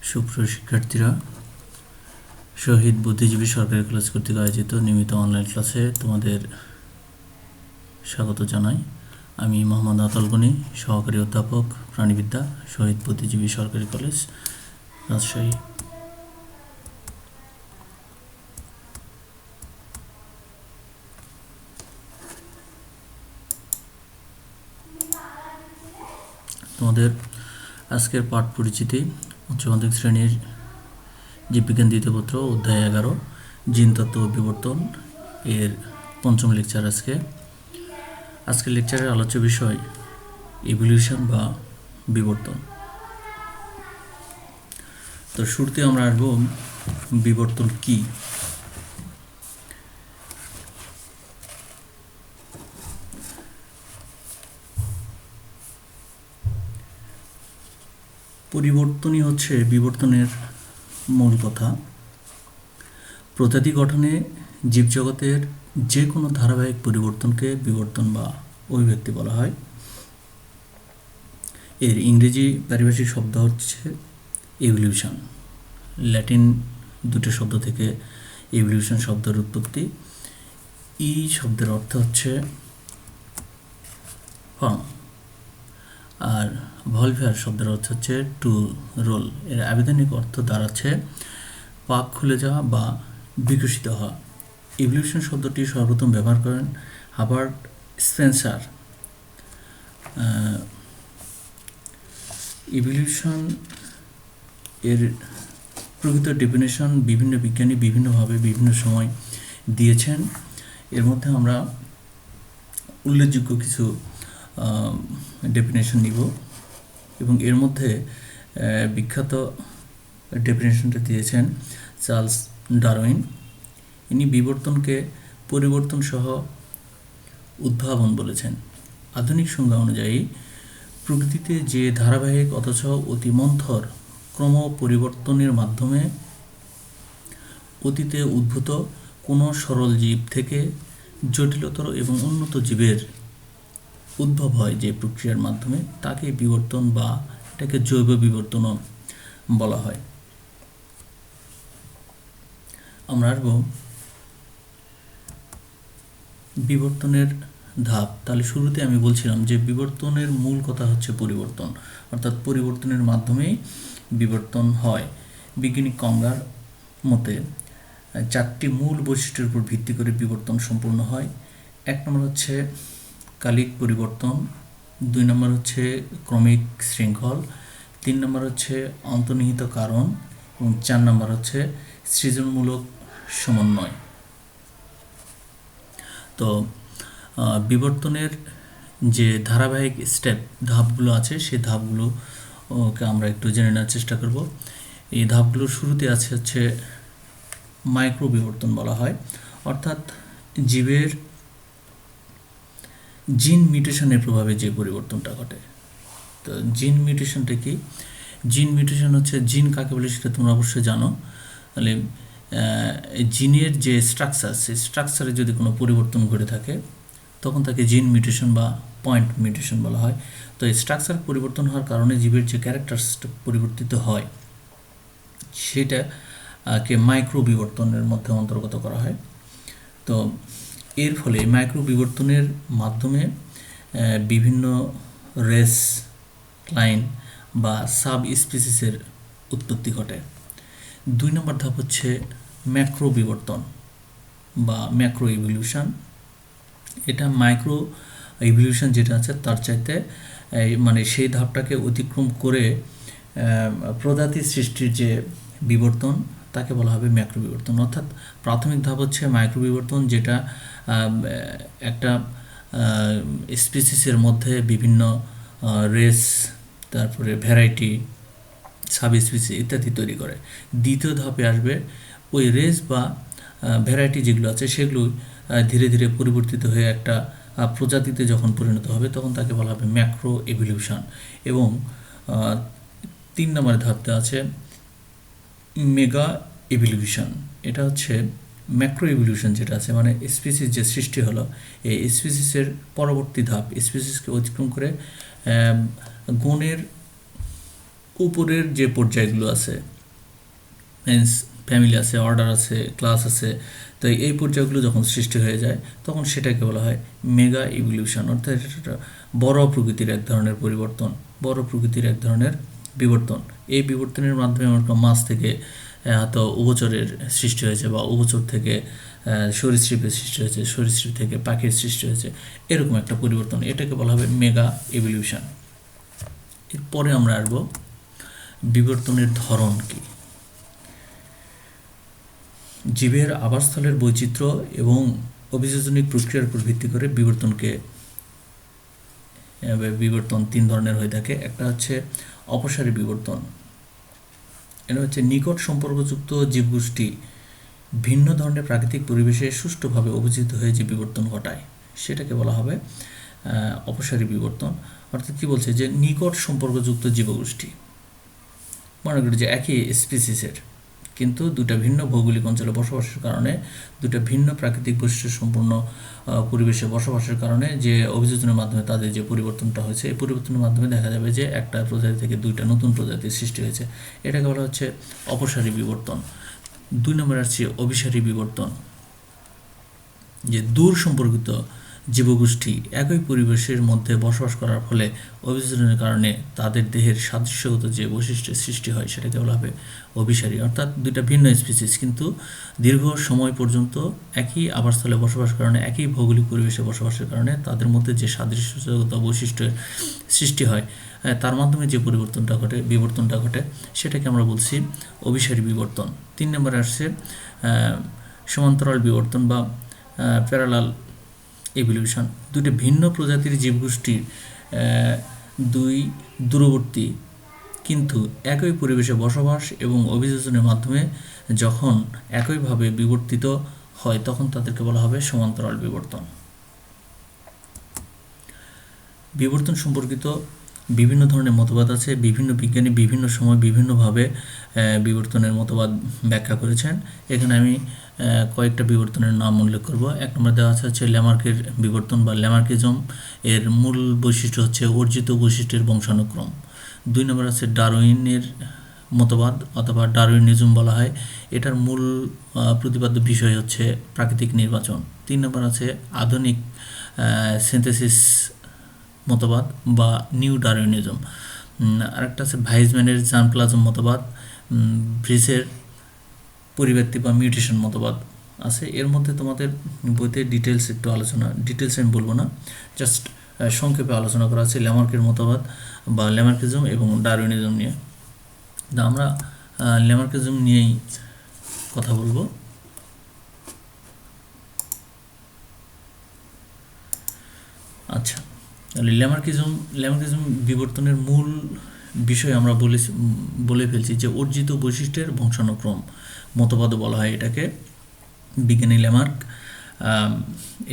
সুপ্রিয় শিক্ষার্থীরা, শহীদ বুদ্ধিজীবী সরকারি কলেজ কর্তৃক আয়োজিত নিয়মিত অনলাইন ক্লাসে তোমাদের স্বাগত জানাই। আমি মোহাম্মদ আতাল গনি, সহকারী অধ্যাপক প্রাণীবিদ্যা, শহীদ বুদ্ধিজীবী সরকারি কলেজ, রাজশাহী। তোমাদের আজকের পাঠ পরিচিতি উচ্চ মাধ্যমিক শ্রেণীর জীববিজ্ঞান দ্বিতীয় পত্র অধ্যায় 11 জিন তত্ত্ব ও বিবর্তন এর পঞ্চম লেকচার। আজকের লেকচারের আলোচ্য বিষয় ইভলিউশন বা বিবর্তন। তো শুরুতে আমরা আসব বিবর্তন কি। পরিবর্তনই হচ্ছে বিবর্তনের মূল কথা। প্রজাতি গঠনে জীবজগতের যে কোনো ধারাবাহিক পরিবর্তনকে বিবর্তন বা অভিব্যক্তি বলা হয়। এর ইংরেজি পারিভাষিক শব্দ হচ্ছে ইভলিউশন। ল্যাটিন দুটো শব্দ থেকে ইভলিউশন শব্দের উৎপত্তি। ই শব্দের অর্থ হচ্ছে ফর্ম, আর ভলভিয়ার শব্দের অর্থ হচ্ছে টু রোল। এর আবিধানিক অর্থ দাঁড়াচ্ছে পাক খুলে যাওয়া বা বিকশিত হওয়া। ইভলিউশন শব্দটি সর্বপ্রথম ব্যবহার করেন হাবার্ট স্পেন্সার। ইভলিউশন এর প্রকৃত ডেফিনেশন বিভিন্ন বিজ্ঞানী বিভিন্নভাবে বিভিন্ন সময় দিয়েছেন। এর মধ্যে আমরা উল্লেখযোগ্য কিছু ডেফিনেশন নিব, এবং এর মধ্যে বিখ্যাত ডেফিনেশনটা দিয়েছেন চার্লস ডারউইন। ইনি বিবর্তনকে পরিবর্তন সহ উদ্ভাবন বলেছেন। আধুনিক সংজ্ঞা অনুযায়ী প্রকৃতিতে যে ধারাবাহিক অথচ অতিমন্থর ক্রম পরিবর্তনের মাধ্যমে অতীতে উদ্ভূত কোনো সরল জীব থেকে জটিলতর এবং উন্নত জীবের উদ্ভব হয় যে প্রক্রিয়ার মাধ্যমে, তাকে বিবর্তন বা এটাকে জৈব বিবর্তনও বলা হয়। আমরা আসবো বিবর্তনের ধাপ। তাহলে শুরুতে আমি বলছিলাম যে বিবর্তনের মূল কথা হচ্ছে পরিবর্তন, অর্থাৎ পরিবর্তনের মাধ্যমেই বিবর্তন হয়। বৈজ্ঞানিক কঙ্গার মতে 4টি মূল বৈশিষ্ট্যের উপর ভিত্তি করে বিবর্তন সম্পূর্ণ হয়। 1 নম্বর হচ্ছে কালিক পরিবর্তন, 2 নম্বর হচ্ছে ক্রমিক শৃঙ্খল, 3 নম্বর হচ্ছে অন্তর্নিহিত কারণ, এবং 4 নম্বর হচ্ছে সৃজনমূলক সমন্বয়। তো বিবর্তনের যে ধারাবাহিক ধাপগুলো আছে, সেই ধাপগুলোকে আমরা একটু জেনে নেওয়ার চেষ্টা করব। এই ধাপগুলোর শুরুতে হচ্ছে মাইক্রো বিবর্তন বলা হয়, অর্থাৎ জীবের জিন মিউটেশনের প্রভাবে যে পরিবর্তনটা ঘটে। তো জিন মিউটেশনটা কি? জিন মিউটেশন হচ্ছে, জিন কাকে বলে সেটা তোমরা অবশ্যই জানো। তাহলে জিনের যে স্ট্রাকচার, সেই স্ট্রাকচারে যদি কোনো পরিবর্তন ঘটে থাকে তখন তাকে জিন মিউটেশন বা পয়েন্ট মিউটেশন বলা হয়। তো এই স্ট্রাকচার পরিবর্তন হওয়ার কারণে জীবের যে ক্যারেক্টারস পরিবর্তিত হয় সেটাকে মাইক্রো বিবর্তনের মধ্যে অন্তর্গত করা হয়। তো এর ফলে মাইক্রো বিবর্তনের মাধ্যমে বিভিন্ন রেস লাইন বা সাব স্পিসিসের উৎপত্তি ঘটে। 2 নম্বর ধাপ হচ্ছে ম্যাক্রো বিবর্তন বা ম্যাক্রো ইভলিউশন। এটা মাইক্রো ইভলিউশন যেটা আছে তার চাইতে মানে সেই ধাপটাকে অতিক্রম করে প্রজাতি সৃষ্টির যে বিবর্তন, তাকে বলা হবে ম্যাক্রো বিবর্তন। অর্থাৎ প্রাথমিক ধাপ হচ্ছে মাইক্রো বিবর্তন, যেটা একটা স্পিসিসের মধ্যে বিভিন্ন রেস, তারপরে ভ্যারাইটি, সাব স্পিসিস ইত্যাদি তৈরি করে। দ্বিতীয় ধাপে আসবে ওই রেস বা ভ্যারাইটি যেগুলো আছে সেগুলো ধীরে ধীরে পরিবর্তিত হয়ে একটা প্রজাতিতে যখন পরিণত হবে তখন তাকে বলা হবে ম্যাক্রো ইভলিউশন। এবং 3 নম্বর ধাপতে আছে মেগা ইভলিউশন। এটা হচ্ছে ম্যাক্রো ইভলিউশন যেটা আছে, মানে স্পিসিস যে সৃষ্টি হলো, এই স্পিসিসের পরবর্তী ধাপ স্পিসিসকে অতিক্রম করে গণের উপরের যে পর্যায়গুলো আছে মিন্স ফ্যামিলি আছে, অর্ডার আছে, ক্লাস আছে। তো এই পর্যায়গুলো যখন সৃষ্টি হয়ে যায় তখন সেটাকে বলা হয় মেগা ইভলিউশন, অর্থাৎ এটা বড় প্রকৃতির এক ধরনের পরিবর্তন, বড় প্রকৃতির এক ধরনের বিবর্তন। এই বিবর্তনের মাধ্যমে আমরা মাছ থেকে হয়তো উভচরের সৃষ্টি হয়েছে, বা উভচর থেকে সরীসৃপের সৃষ্টি হয়েছে, সরীসৃপ থেকে পাখির সৃষ্টি হয়েছে, এরকম একটা পরিবর্তন, এটাকে বলা হবে মেগা ইভলিউশন। এরপরে আমরা আসবো বিবর্তনের ধরন কি। জীবের আবাসস্থলের বৈচিত্র্য এবং অভিযোজনিক প্রক্রিয়ার উপর ভিত্তি করে বিবর্তন 3 ধরনের হয়ে থাকে। একটা হচ্ছে অপসারী বিবর্তন, এটা হচ্ছে নিকট সম্পর্কযুক্ত জীবগোষ্ঠী ভিন্ন ধরনের প্রাকৃতিক পরিবেশে সুষ্ঠুভাবে অভিজিত হয়ে যে বিবর্তন ঘটায় সেটাকে বলা হবে অপসারী বিবর্তন। অর্থাৎ কী বলছে, যে নিকট সম্পর্কযুক্ত জীবগোষ্ঠী, মনে করি যে একই স্পিসিসের কিন্তু দুটা ভিন্ন ভৌগোলিক অঞ্চলে বসবাসের কারণে, দুটা ভিন্ন প্রাকৃতিক বৈশিষ্ট্য সম্পন্ন পরিবেশে বসবাসের কারণে যে অভিযোজনের মাধ্যমে তাদের যে পরিবর্তনটা হয়েছে, এই পরিবর্তনের মাধ্যমে দেখা যাবে যে একটা প্রজাতি থেকে দুইটা নতুন প্রজাতির সৃষ্টি হয়েছে, এটাকে বলা হচ্ছে অপসারী বিবর্তন। 2 নম্বর আসছে অভিসারী বিবর্তন, যে দূর সম্পর্কিত জীবগোষ্ঠী একই পরিবেশের মধ্যে বসবাস করার ফলে অভিযোজনের কারণে তাদের দেহের সাদৃশ্যগত যে বৈশিষ্ট্যের সৃষ্টি হয় সেটাকে বলা হবে অভিসারী। অর্থাৎ দুইটা ভিন্ন স্পিসিস কিন্তু দীর্ঘ সময় পর্যন্ত একই আবাসস্থলে বসবাসের কারণে, একই ভৌগোলিক পরিবেশে বসবাসের কারণে তাদের মধ্যে যে সাদৃশ্যগত বৈশিষ্ট্যের সৃষ্টি হয়, তার মাধ্যমে যে বিবর্তনটা ঘটে সেটাকে আমরা বলছি অভিসারী বিবর্তন। 3 নম্বরে আসছে সমান্তরাল বিবর্তন বা প্যারালাল ইভলিউশন। দুটি ভিন্ন প্রজাতির জীবগোষ্ঠীর দুই দূরবর্তী কিন্তু একই পরিবেশে বসবাস এবং অভিযোজনের মাধ্যমে যখন একইভাবে বিবর্তিত হয় তখন তাদেরকে বলা হবে সমান্তরাল বিবর্তন। বিবর্তন সম্পর্কিত বিভিন্ন ধরনের মতবাদ আছে, বিভিন্ন বিজ্ঞানী বিভিন্ন সময় বিভিন্নভাবে বিবর্তনের মতবাদ ব্যাখ্যা করেছেন। এখানে আমি কয়েকটা বিবর্তনের নাম উল্লেখ করব। 1 নম্বর দেওয়া আছে হচ্ছে ল্যামার্কের বিবর্তন বা ল্যামার্কিজম। এর মূল বৈশিষ্ট্য হচ্ছে অর্জিত বৈশিষ্ট্যের বংশানুক্রম। 2 নম্বর আছে ডারউইনের মতবাদ অথবা ডারউইনিজম বলা হয়, এটার মূল প্রতিপাদ্য বিষয় হচ্ছে প্রাকৃতিক নির্বাচন। 3 নম্বর আছে আধুনিক সিনথেসিস মতবাদ বা নিউ ডারউইনিজম। আরেকটা আছে ভাইজম্যানের জার্মপ্লাজম মতবাদ, ব্রিসের পরিব্যক্তি বা মিউটেশন মতবাদ আছে। এর মধ্যে তোমাদের বইতে ডিটেলস আমি বলবো না, জাস্ট সংক্ষেপে আলোচনা করা আছে ল্যামার্কের মতবাদ বা ল্যামার্কিজম এবং ডারউইনিজম নিয়ে। আমরা ল্যামার্কিজম নিয়েই কথা বলবো। আচ্ছা, তাহলে ল্যামার্কিজম বিবর্তনের মূল বিষয় আমরা বলে ফেলছি যে অর্জিত বৈশিষ্ট্যের বংশানুক্রম মতবাদও বলা হয় এটাকে। বিজ্ঞানী ল্যামার্ক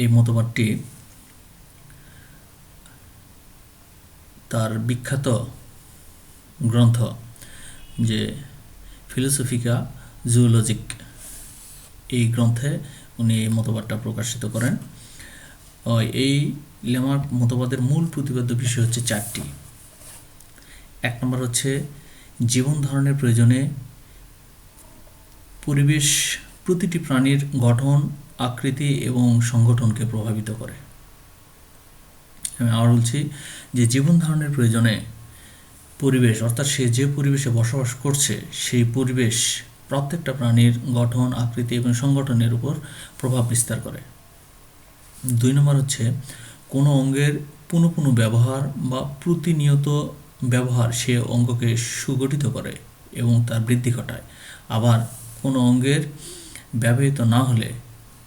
এই মতবাদটি তার বিখ্যাত গ্রন্থ যে ফিলোসফিকা জুওলজিক, এই গ্রন্থে উনি এই মতবাদটা প্রকাশিত করেন। এই ল্যামার্ক মতবাদের মূল প্রতিপাদ্য বিষয় হচ্ছে 4টি। 1 নম্বর হচ্ছে জীবন ধারণের প্রয়োজনে পরিবেশ প্রতিটি প্রাণীর গঠন, আকৃতি এবং সংগঠনকে প্রভাবিত করে। আমি আবার বলছি যে জীবন ধারণের প্রয়োজনে পরিবেশ, অর্থাৎ সে যে পরিবেশে বসবাস করছে সেই পরিবেশ প্রত্যেকটা প্রাণীর গঠন, আকৃতি এবং সংগঠনের উপর প্রভাব বিস্তার করে। 2 নম্বর হচ্ছে কোনো অঙ্গের পুনঃ পুনঃ ব্যবহার বা প্রতিনিয়ত ব্যবহার সে অঙ্গকে সুগঠিত করে এবং তার বৃদ্ধি ঘটায়। আবার কোনো অঙ্গের ব্যবহৃত না হলে,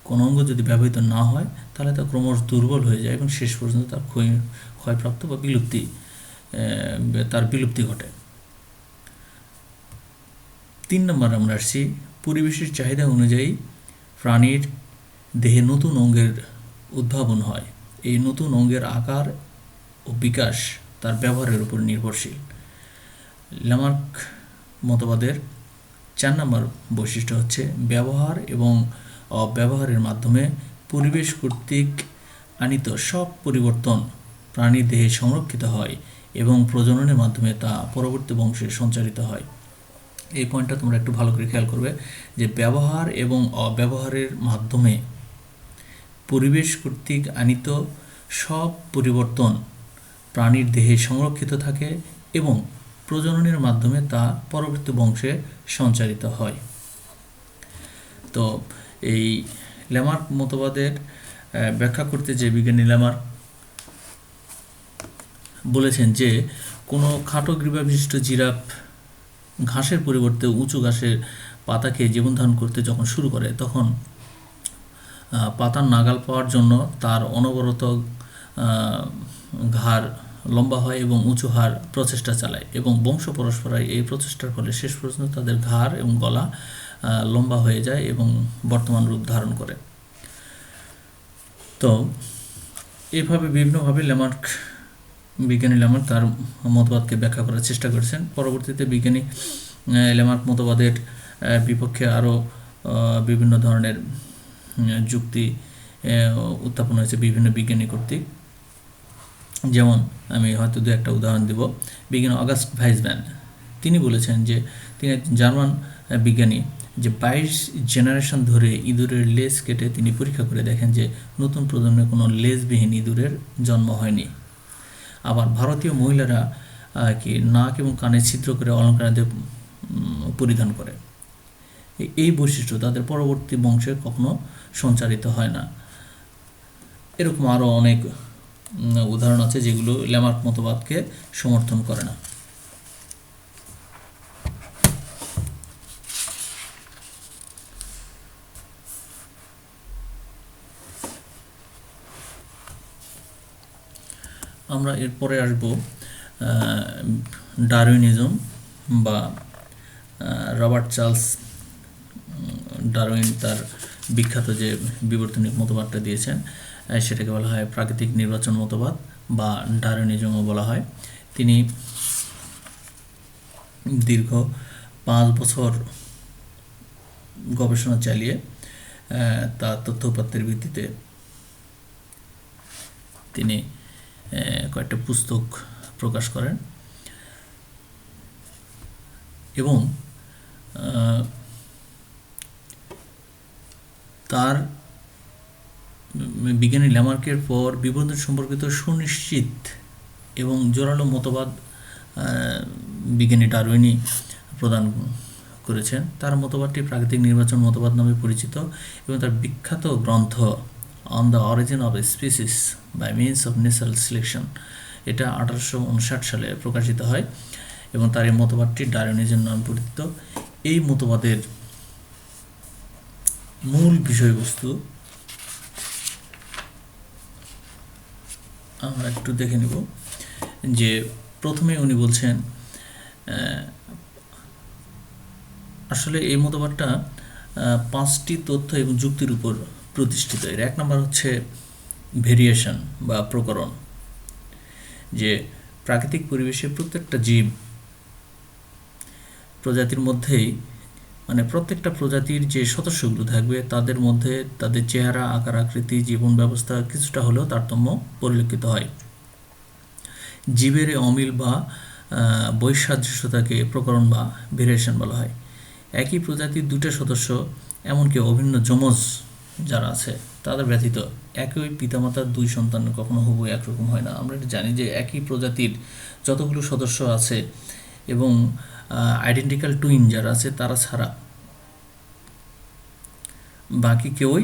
কোনো অঙ্গ যদি ব্যবহৃত না হয় তাহলে তা ক্রমশ দুর্বল হয়ে যায় এবং শেষ পর্যন্ত তার ক্ষয়প্রাপ্ত বা বিলুপ্তি ঘটে। 3 নম্বর আমরা আসছি পরিবেশের চাহিদা অনুযায়ী প্রাণীর দেহে নতুন অঙ্গের উদ্ভাবন হয়। এই নতুন অঙ্গের আকার ও বিকাশ তার ব্যবহারের উপর নির্ভরশীল। ল্যামার্ক মতবাদের 4 নম্বর বৈশিষ্ট্য হচ্ছে ব্যবহার এবং অব্যবহারের মাধ্যমে পরিবেশ কর্তৃক আনিত সব পরিবর্তন প্রাণীর দেহে সংরক্ষিত হয় এবং প্রজননের মাধ্যমে তা পরবর্তী বংশে সঞ্চারিত হয়। এই পয়েন্টটা তোমরা একটু ভালো করে খেয়াল করবে যে ব্যবহার এবং অব্যবহারের মাধ্যমে পরিবেশ কর্তৃক আনিত সব পরিবর্তন প্রাণীর দেহে সংরক্ষিত থাকে এবং প্রজননের মাধ্যমে তা পরবর্তী বংশে সঞ্চারিত হয়। তো এই ল্যামার্ক মতবাদের ব্যাখ্যা করতে যে বিজ্ঞানী ল্যামার্ক বলেছেন যে কোনো খাটো গ্রীবা বিশিষ্ট জিরাফ ঘাসের পরিবর্তে উঁচু ঘাসের পাতা খেয়ে জীবন ধারণ করতে যখন শুরু করে তখন পাতার নাগাল পাওয়ার জন্য তার অনবরত ঘাড় লম্বা হয় এবং উঁচু হাড় প্রচেষ্টা চালায় এবং বংশ পরস্পরায় এই প্রচেষ্টার ফলে শেষ পর্যন্ত তাদের ঘাড় এবং গলা লম্বা হয়ে যায় এবং বর্তমান রূপ ধারণ করে। তো এইভাবে বিভিন্নভাবে বিজ্ঞানী ল্যামার্ক তার মতবাদকে ব্যাখ্যা করার চেষ্টা করেছেন। পরবর্তীতে বিজ্ঞানী ল্যামার্ক মতবাদের বিপক্ষে আরও বিভিন্ন ধরনের যুক্তি উত্থাপন হয়েছে বিভিন্ন বিজ্ঞানী কর্তৃক। যেমন আমি হয়তো দু একটা উদাহরণ দেব। বিজ্ঞানী অগাস্ট ভাইসম্যান তিনি বলেছেন যে তিনি একজন জার্মান বিজ্ঞানী যে 22 জেনারেশন ধরে ইঁদুরের লেজ কেটে তিনি পরীক্ষা করে দেখেন যে নতুন প্রজন্মে কোনো লেজবিহীন ইঁদুরের জন্ম হয়নি। আবার ভারতীয় মহিলারা কি নাক এবং কানে ছিদ্র করে অলঙ্কারাদি পরিধান করে, এই বৈশিষ্ট্য তাদের পরবর্তী বংশে কখনো সঞ্চারিত হয় না। এরকম আরও অনেক উদাহরণ আছে যেগুলো ল্যামার্ক মতবাদকে সমর্থন করে না। আমরা এরপরে আসব ডারউইনিজম বা রবার্ট চার্লস ডারউইন তার বিখ্যাত যে বিবর্তনিক মতবাদটা দিয়েছেন সেটাকে বলা হয় প্রাকৃতিক নির্বাচন মতবাদ বা ডারউইনিজমও বলা হয়। তিনি দীর্ঘ 5 বছর গবেষণা চালিয়ে তার তথ্যপত্রের ভিত্তিতে তিনি কয়েকটা পুস্তক প্রকাশ করেন এবং তার বিজ্ঞানী ল্যামার্কের পর বিবর্তন সম্পর্কিত সুনিশ্চিত এবং জোরালো মতবাদ বিজ্ঞানী ডারউইনই প্রদান করেছেন। তার মতবাদটি প্রাকৃতিক নির্বাচন মতবাদ নামে পরিচিত এবং তার বিখ্যাত গ্রন্থ on the origin of species by means of natural selection এটা 1859 সালে প্রকাশিত হয় এবং তার এই মতবাদটি ডারউইনিজম নামে পরিচিত। এই মতবাদের মূল বিষয়বস্তু আমরা একটু দেখে নেব। যে প্রথমে উনি বলছেন আসলে এই মতবাদটা 5টি তথ্য এবং যুক্তির উপর প্রতিষ্ঠিত। এর 1 নম্বর হচ্ছে ভেরিয়েশন বা প্রকরণ, যে প্রাকৃতিক পরিবেশে প্রত্যেকটা জীব প্রজাতির মধ্যেই মানে প্রত্যেকটা প্রজাতির যে সদস্যগুলো থাকবে তাদের মধ্যে তাদের চেহারা, আকার, আকৃতি, জীবন ব্যবস্থা কিছুটা হলেও তারতম্য পরিলক্ষিত হয়। জীবের অমিল বা বৈসাদৃশ্যতাকে প্রকরণ বা ভেরিয়েশন বলা হয়। একই প্রজাতির 2টা সদস্য, এমনকি অভিন্ন যমজ যারা আছে তাদের ব্যতীত একই পিতামাতার 2 সন্তান কখনো হুবহু একরকম হয় না। আমরা জানি যে একই প্রজাতির যতগুলো সদস্য আছে এবং আইডেন্টিক্যাল টুইন যারা আছে তারা ছাড়া বাকি কেউই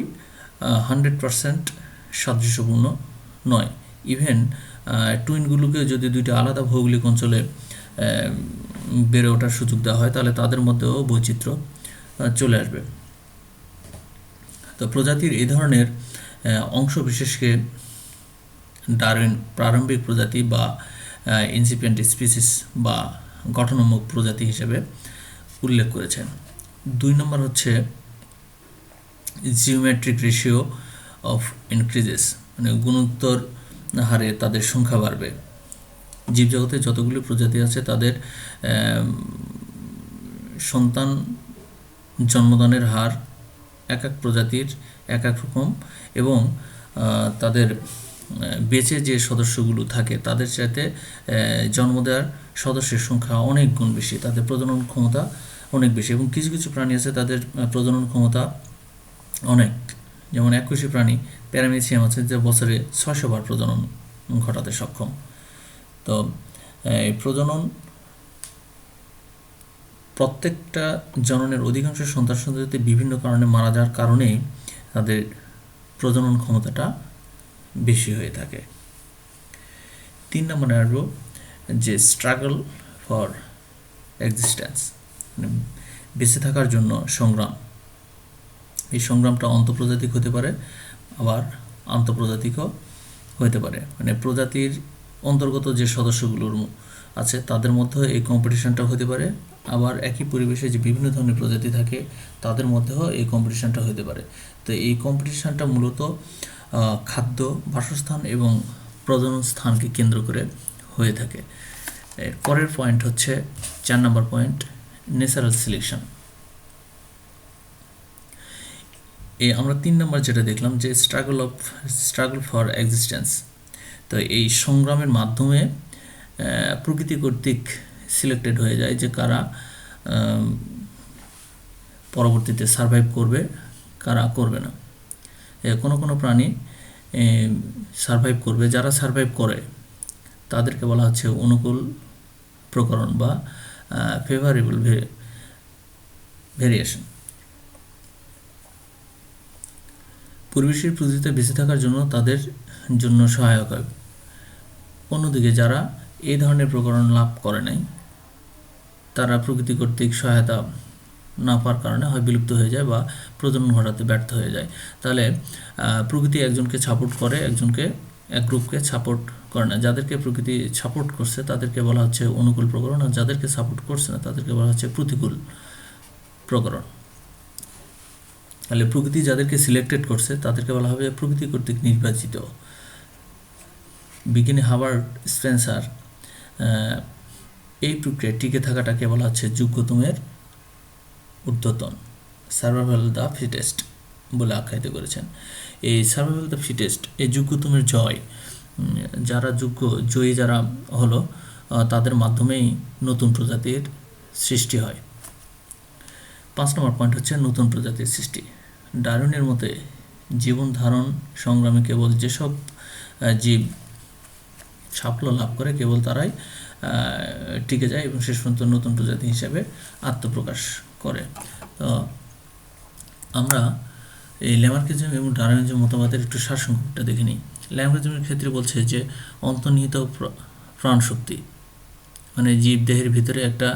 100% সাদৃশ্যপূর্ণ নয়। ইভেন টুইনগুলোকে যদি 2টা আলাদা ভৌগোলিক অঞ্চলে বেড়ে ওঠার সুযোগ দেওয়া হয় তাহলে তাদের মধ্যেও বৈচিত্র্য চলে আসবে। তো প্রজাতির এই ধরনের অংশ বিশেষকে ডারউইন প্রারম্ভিক প্রজাতি বা ইনসিপিয়েন্ট স্পিসিস বা গঠনোন্মুখ প্রজাতি হিসেবে উল্লেখ করেছেন। 2 নম্বর হচ্ছে জিওমেট্রিক রেশিও অফ ইনক্রিজেস, মানে গুণোত্তর হারে তাদের সংখ্যা বাড়বে। জীবজগতে যতগুলি প্রজাতি আছে তাদের সন্তান জন্মদানের হার এক এক প্রজাতির এক এক রকম এবং তাদের বেঁচে যে সদস্যগুলো থাকে তাদের চাইতে জন্ম দেওয়ার সদস্যের সংখ্যা অনেক গুণ বেশি, তাদের প্রজনন ক্ষমতা অনেক বেশি, এবং কিছু কিছু প্রাণী আছে তাদের প্রজনন ক্ষমতা অনেক, যেমন এককোষী প্রাণী প্যারামিথিয়াম আছে যে বছরে 600 বার প্রজনন ঘটাতে সক্ষম। তো এই প্রজনন প্রত্যেকটা জননের অধিকাংশ সন্তান সন্ততিতে বিভিন্ন কারণে মারা যাওয়ার কারণেই তাদের প্রজনন ক্ষমতাটা বেশি হয়ে থাকে। 3 নম্বরে আসবো যে স্ট্রাগল ফর এক্সিস্টেন্স, বেঁচে থাকার জন্য সংগ্রাম। এই সংগ্রামটা অন্তঃপ্রজাতিক হতে পারে, আবার আন্তঃপ্রজাতিকও হতে পারে, মানে প্রজাতির অন্তর্গত যে সদস্যগুলোর আছে তাদের মধ্যে এই কম্পিটিশনটা হতে পারে, আবার একই পরিবেশে যে বিভিন্ন ধরনের প্রজাতি থাকে তাদের মধ্যেও এই কম্পিটিশনটা হতে পারে। তো এই কম্পিটিশনটা মূলত খাদ্য, বাসস্থান এবং প্রজনন স্থানকে কেন্দ্র করে হয়ে থাকে। পরের পয়েন্ট হচ্ছে 4 নম্বর পয়েন্ট, ন্যাচারাল সিলেকশন। আমরা 3 নম্বর যেটা দেখলাম যে স্ট্রাগল ফর এক্সিস্টেন্স। তো এই সংগ্রামের মাধ্যমে প্রকৃতি কর্তৃক সিলেক্টেড হয়ে যায় যে কারা পরবর্তীতে সারভাইভ করবে, কারা করবে না। কোনো কোনো প্রাণী সারভাইভ করবে, যারা সারভাইভ করে তাদেরকে বলা হচ্ছে অনুকূল প্রকরণ বা ফেভারেবল ভেরিয়েশন। পরিবেশের প্রকৃতিতে বেঁচে থাকার জন্য তাদের জন্য সহায়ক হয়। অন্যদিকে যারা এই ধরনের প্রকরণ লাভ করে নাই, তারা প্রকৃতি কর্তৃক সহায়তা না পাওয়ার কারণে হয় বিলুপ্ত হয়ে যায় বা প্রজনন ঘটাতে ব্যর্থ হয়ে যায়। তাহলে প্রকৃতি একজনকে সাপোর্ট করে, এক গ্রুপকে সাপোর্ট করে না। যাদেরকে প্রকৃতি সাপোর্ট করছে তাদেরকে বলা হচ্ছে অনুকূল প্রকরণ, আর যাদেরকে সাপোর্ট করছে না তাদেরকে বলা হচ্ছে প্রতিকূল প্রকরণ। তাহলে প্রকৃতি যাদেরকে সিলেক্টেড করছে তাদেরকে বলা হবে প্রকৃতি কর্তৃক নির্বাচিত। বিজ্ঞানী হার্বার্ট স্পেন্সার এই প্রক্রিয়ায় টিকে থাকাটাকে বলা হচ্ছে যোগ্যতমের ঊর্ধ্বতন, সার্ভাইভাল দ্য ফিটেস্ট বলে আখ্যায়িত করেছেন। এই সার্ভাইভাল দ্য ফিটেস্ট, এই যোগ্যতমের জয়, যারা জয়ী যারা হলো তাদের মাধ্যমেই নতুন প্রজাতির সৃষ্টি হয়। 5 নম্বর পয়েন্ট হচ্ছে নতুন প্রজাতির সৃষ্টি। ডারউইনের মতে জীবন ধারণ সংগ্রামে কেবল যেসব জীব সাফল্য লাভ করে কেবল তারাই টিকে যায় এবং শেষ পর্যন্ত নতুন প্রজাতি হিসেবে আত্মপ্রকাশ করে। তো আমরা এই ল্যামার্কিজম এবং ডারউইনিজম মতবাদের একটু সারসংক্ষেপটা দেখে নিই। ল্যামার্কিজমের ক্ষেত্রে বলছে যে অন্তর্নিহিত প্রাণশক্তি, মানে জীব দেহের ভিতরে একটা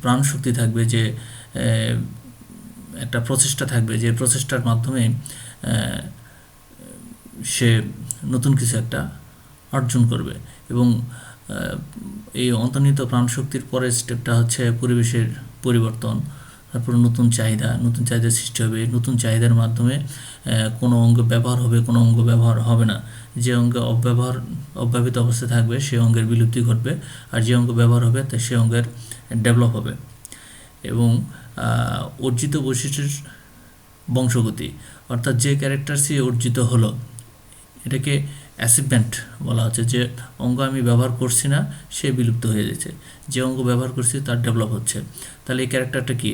প্রাণশক্তি থাকবে, যে একটা প্রচেষ্টা থাকবে, যে প্রচেষ্টার মাধ্যমে সে নতুন কিছু একটা অর্জন করবে। এবং এই অন্তর্নিহিত প্রাণশক্তির পরের স্টেপটা হচ্ছে পরিবেশের পরিবর্তন, তারপর নতুন চাহিদার সৃষ্টি হবে। নতুন চাহিদার মাধ্যমে কোনো অঙ্গ ব্যবহার হবে, কোনো অঙ্গ ব্যবহার হবে না। যে অঙ্গ অব্যবহৃত অবস্থায় থাকবে সে অঙ্গের বিলুপ্তি ঘটবে, আর যে অঙ্গ ব্যবহার হবে তা সে অঙ্গের ডেভেলপ হবে। এবং অর্জিত বৈশিষ্ট্যের বংশগতি, অর্থাৎ যে ক্যারেক্টারসই অর্জিত হলো এটাকে অ্যাচিভমেন্ট বলা হচ্ছে। যে অঙ্গ আমি ব্যবহার করছি না সে বিলুপ্ত হয়ে যাচ্ছে, যে অঙ্গ ব্যবহার করছি তার ডেভেলপ হচ্ছে। তাহলে এই ক্যারেক্টারটা কি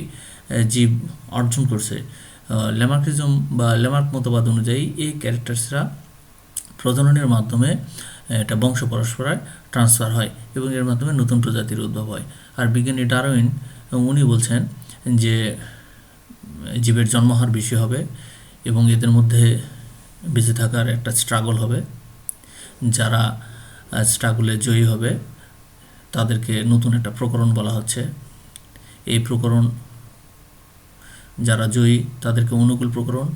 জীব অর্জন করছে। ল্যামার্কিজম বা ল্যামার্ক মতবাদ অনুযায়ী এই ক্যারেক্টার্সরা প্রজননের মাধ্যমে এটা বংশ পরস্পরায় ট্রান্সফার হয় এবং এর মাধ্যমে নতুন প্রজাতির উদ্ভব হয়। আর বিজ্ঞানী ডারউইন উনি বলছেন যে জীবের জন্মহার বেশি হবে এবং এদের মধ্যে বেঁচে থাকার একটা স্ট্রাগল হবে। যারা স্ট্রাগলে জয়ী হবে তাদেরকে নতুন একটা প্রকরণ বলা হচ্ছে। এই প্রকরণ যারা জয়ী তাদেরকে অনুকূল প্রকরণ,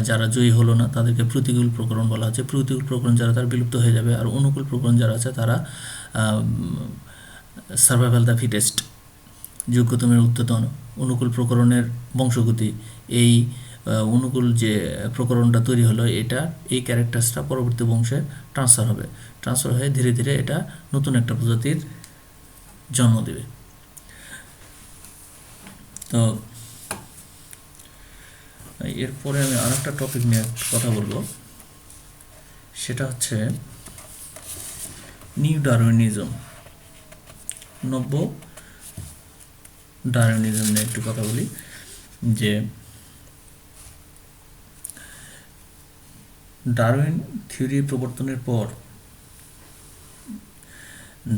যারা জয়ী হলো না তাদেরকে প্রতিকূল প্রকরণ বলা হচ্ছে। প্রতিকূল প্রকরণ যারা তারা বিলুপ্ত হয়ে যাবে, আর অনুকূল প্রকরণ যারা আছে তারা সার্ভাইভাল দ্য ফিটেস্ট, যোগ্যতমের ঊর্ধ্বতন। অনুকূল প্রকরণের বংশগতি, এই অনুকূল যে প্রকরণটা তৈরি হলো এই ক্যারেক্টার্সটা পরবর্তী বংশে ট্রান্সফার হয়ে ধীরে ধীরে এটা নতুন একটা প্রজাতির জন্ম দেবে। তো এরপরে আমি আরেকটা টপিক নিয়ে কথা বলবো, সেটা হচ্ছে নিউ ডারউইনিজম। ডারউইনিজম নিয়ে একটু কথা বলি, যে ডারউইন থিওরি প্রবর্তনের পর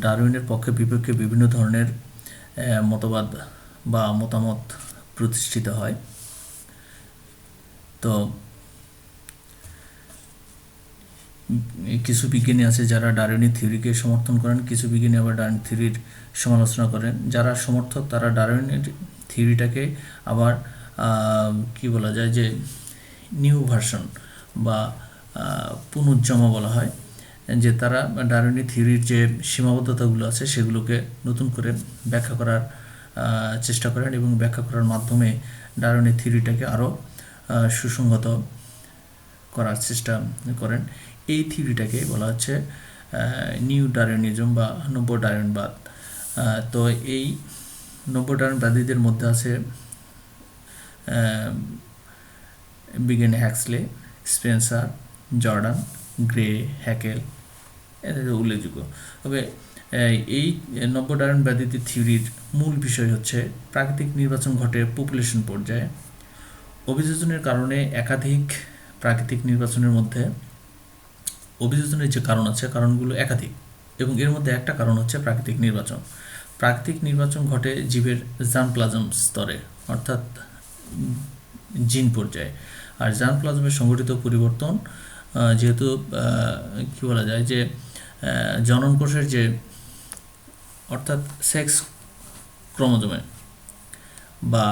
ডারউইনের পক্ষে বিপক্ষে বিভিন্ন ধরনের মতবাদ বা মতামত প্রতিষ্ঠিত হয়। তো কিছু বিজ্ঞানী আছে যারা ডারউইনের থিওরিকে সমর্থন করেন, কিছু বিজ্ঞানী আবার ডারউইন থিওরির সমালোচনা করেন। যারা সমর্থক তারা ডারউইনের থিওরিটাকে আবার কি বলা যায় যে নিউ ভার্সন বা পুনর্জমা বলা হয়, যে তারা ডারউইনের থিওরির যে সীমাবদ্ধতাগুলো আছে সেগুলোকে নতুন করে ব্যাখ্যা করার চেষ্টা করেন এবং ব্যাখ্যা করার মাধ্যমে ডারউইনের থিওরিটাকে আরও সুসংগত করার চেষ্টা করেন। এই থিওরিটাকে বলা হচ্ছে নিউ ডারউইনিজম বা নব্য ডারউইনবাদ। তো এই নব্য ডারউইনবাদীদের মধ্যে আছে বিজ্ঞানী হ্যাক্সলে, স্পেন্সার, জর্ডান, গ্রে, হ্যাকেল, এদের উল্লেখযোগ্য। তবে এই নব্য ডারউইনবাদীদের থিওরির মূল বিষয় হচ্ছে প্রাকৃতিক নির্বাচন ঘটে পপুলেশন পর্যায়ে। অভিযোজনের কারণে একাধিক প্রাকৃতিক নির্বাচনের মধ্যে অভিযোজনের যে কারণ আছে, কারণগুলো একাধিক, এবং এর মধ্যে একটা কারণ হচ্ছে প্রাকৃতিক নির্বাচন। প্রাকৃতিক নির্বাচন ঘটে জীবের জার্মপ্লাজম স্তরে, অর্থাৎ জিন পর্যায়ে। আর জার্মপ্লাজমের সংঘটিত পরিবর্তন যেহেতু কি বলা যায় যে জনন কোষের যে অর্থাৎ সেক্স ক্রোমোজোমে বা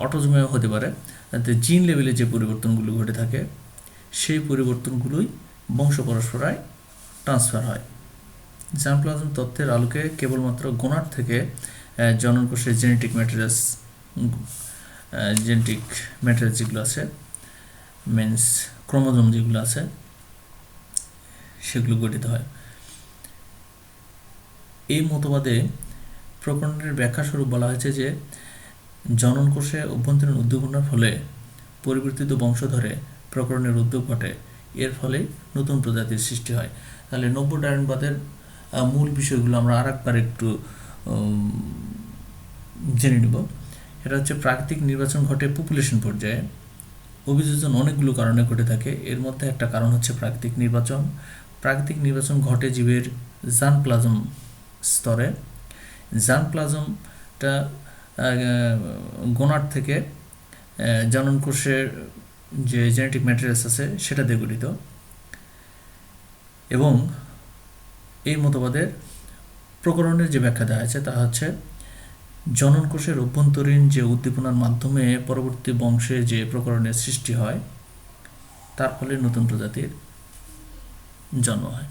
অটোজোমেও হতে পারে, জিন লেভেলে যে পরিবর্তনগুলো ঘটে থাকে সেই পরিবর্তনগুলোই বংশ পরস্পরায় ট্রান্সফার হয়। জার্মপ্লাজম তত্ত্বের আলোকে কেবলমাত্র গোনাড থেকে জনন কোষের জেনেটিক ম্যাটেরিয়ালস যেগুলো আছে, মিনস ক্রোমোজোম যেগুলো আছে, সেগুলো গঠিত হয়। এই মতবাদে প্রকরণের ব্যাখ্যাস্বরূপ বলা হয়েছে যে জনন কোষে অভ্যন্তরীণ উদ্দীপনার ফলে পরিবর্তিত বংশধরে প্রকরণের উদ্যোগ ঘটে, এর ফলে নতুন প্রজাতির সৃষ্টি হয়। তাহলে নব্য ডারউইনবাদের মূল বিষয়গুলো আমরা আরেকবার একটু জেনে নেব। এটা হচ্ছে প্রাকৃতিক নির্বাচন ঘটে পপুলেশন পর্যায়ে। অভিযোজন অনেকগুলো কারণে ঘটে থাকে, এর মধ্যে একটা কারণ হচ্ছে প্রাকৃতিক নির্বাচন। প্রাকৃতিক নির্বাচন ঘটে জীবের জার্মপ্লাজম স্তরে। জার্মপ্লাজমটা গোনাড থেকে জনন কোষের যে জেনেটিক ম্যাটেরিয়ালস আছে সেটা দিয়ে গঠিত। এবং এই মতবাদের প্রকরণের যে ব্যাখ্যা দেওয়া আছে তা হচ্ছে জনন কোষের অভ্যন্তরীণ যে উদ্দীপনার মাধ্যমে পরবর্তী বংশে যে প্রকরণের সৃষ্টি হয় তার ফলে নতুন প্রজাতির জন্ম হয়।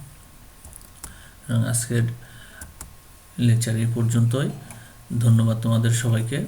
এবং আজকের লেকচার এই পর্যন্তই। ধন্যবাদ তোমাদের সবাইকে।